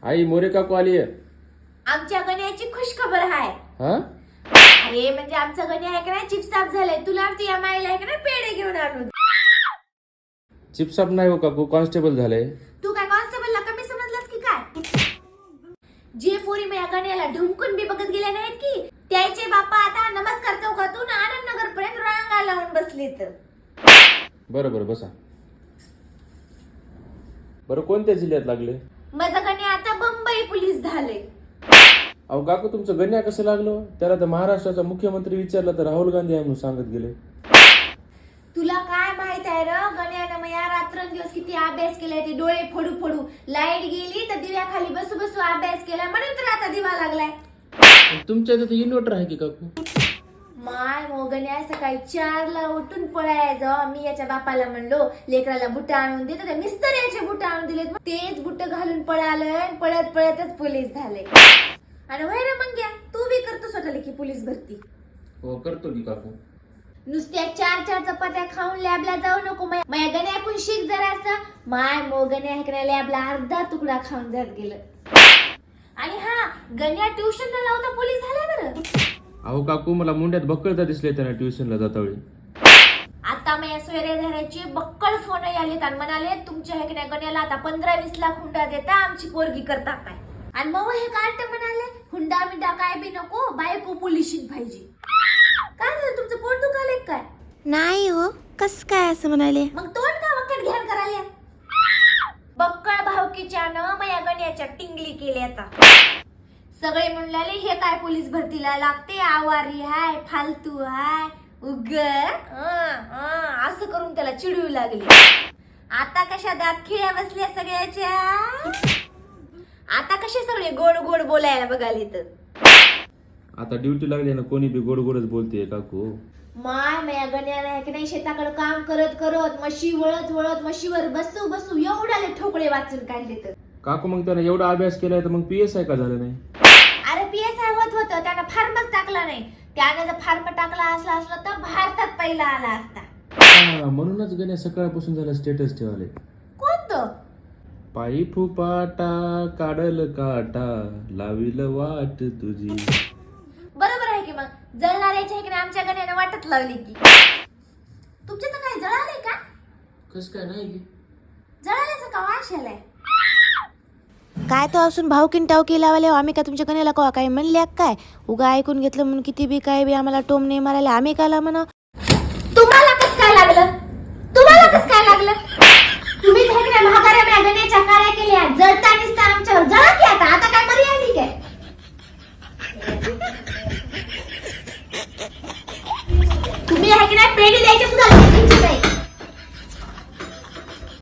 आई मोरे काकू आली आहे. आमच्या गण्याची खुश खबर आहे. हा अरे म्हणजे आमचा गण्या आहे का नाही चिपसाप झालाय. तुला तुझ्या माईला आहे का नाही पेढे घेऊन आणून. चिपसाप नाही हो काकू, कॉन्स्टेबल झाले. तू काय कॉन्स्टेबलला कमी समजलास की काय? जे पोरी माझ्या गण्याला ढुंकून बी बघत गेल्या नाहीत की त्याचे बाप्पा आता नमस्कार चौकातून आनंद नगर पर्यंत रांगा लावून बसलेत. बरं बरं बसा. बरं कोणत्या जिल्ह्यात लागले? माझा गण्या आता बंबई पोलीस झाले. अहो काकू तुमचं गण्या कसं लागलं? त्याला तर महाराष्ट्राचा मुख्यमंत्री विचारला तर राहुल गांधी आहे म्हणून सांगत गेले. तुला काय माहित आहे र गण्यानं मग या रात्रंदिवस किती अभ्यास केलाय. ते डोळे फोडू फोडू लाईट गेली तर दिव्याखाली बसू बसू अभ्यास केला म्हणून तर आता दिवा लागलाय. तुमच्या इथं इन्व्हर्टर आहे की काकू? माय मोगण्या सकाळी 4ला उठून पळायचं. मी याच्या बापाला म्हणलो लेकराला बुट आणून दे तर मिस्त्र्याचे बुट आणून दिलेत. तेच बुट घालून पळालं पळत पळतच पोलीस झाले. आणि वैर मग घ्या तू बी करतो स्वतःला की पोलीस भरती. हो करतो की काकू. नुसत्या 4 चपात्या खाऊन लॅबला जाऊ नको. माझ्या गण्या ऐकून शिक जरा असं. माय मोगण्या ऐकण्या लॅबला अर्धा तुकडा खाऊन जात गेलं. आणि हा गण्या ट्युशनला लावता पोलीस झालाय बरं. अहो काकू मला मुंड्यात बक्कळता दिसले त्यांना ट्युशनला जातावेळी. आता माझ्या सोयरेधाऱ्याचे बक्कळ फोन आलेत आणि म्हणाले तुमच्या ह्या गण्याला आता 15-20 लाख हुंडा देता आमची पोरगी करता काय. आणि मग हे कार्ट म्हणाले हुंडा मिंडा काय बी नको बायको पोलिशीत पाहिजे. काय झालं तुमचं पोट दुखाले काय? नाही हो, कस काय असं म्हणाले. मग तोंड का वक्कट घ्यान करायला. बक्कळ भावकीच्या न माझ्या गण्याच्या टिंगली केली आता. सगळे म्हणले हे काय पोलीस भरतीला लागते आवारी हाय फालतू हाय उग असं करून त्याला चिडू लागली. आता कशा दात खिळ्या बसल्या सगळ्याच्या. आता कसे सगळे गोड गोड बोलायला बघाले तर. आता ड्युटी लागली ना कोणी बी गोड गोडच बोलते काकू. माय माझ्या गण्याला की नाही शेताकडे काम करत करत म्हशी वळत वळत म्हशीवर बसू बसू एवढ्याले ठोकळे वाचून काढले तर. काकू मग त्याने एवढा अभ्यास केलाय तर मग PSI का झालं नाही? अरे PSI होतं त्यानं फार्मच टाकला नाही. त्यानं जर फार्म टाकला असला तर भारतात पहिला आला असता. म्हणूनच गण्या सकाळपासून झाला स्टेटस ठेवाले. कोणतं? पायी फुपाटा काढल काटा लाविल वाट तुझी. बरोबर आहे की मग जळणाऱ्याच्या की आमच्या गण्यानं वाटत लावली की. तुमच्या तर काय जळाले का? कस काय नाही की जळाल्याचं का वाश आलाय. काय तो असून भावकीन टावकी लावाले आम्ही काय तुमच्या कण्याला कवा काय म्हणल्या काय. उगा ऐकून घेतलं म्हणून किती बी काय बी आम्हाला टोम नाही मारायला आम्ही काला म्हणा. तुम्हाला कस काय लागलं? तुम्हाला कस काय लागलं? तुम्ही महागाऱ्या गण्याच्या काळ्या केल्या जळतानीच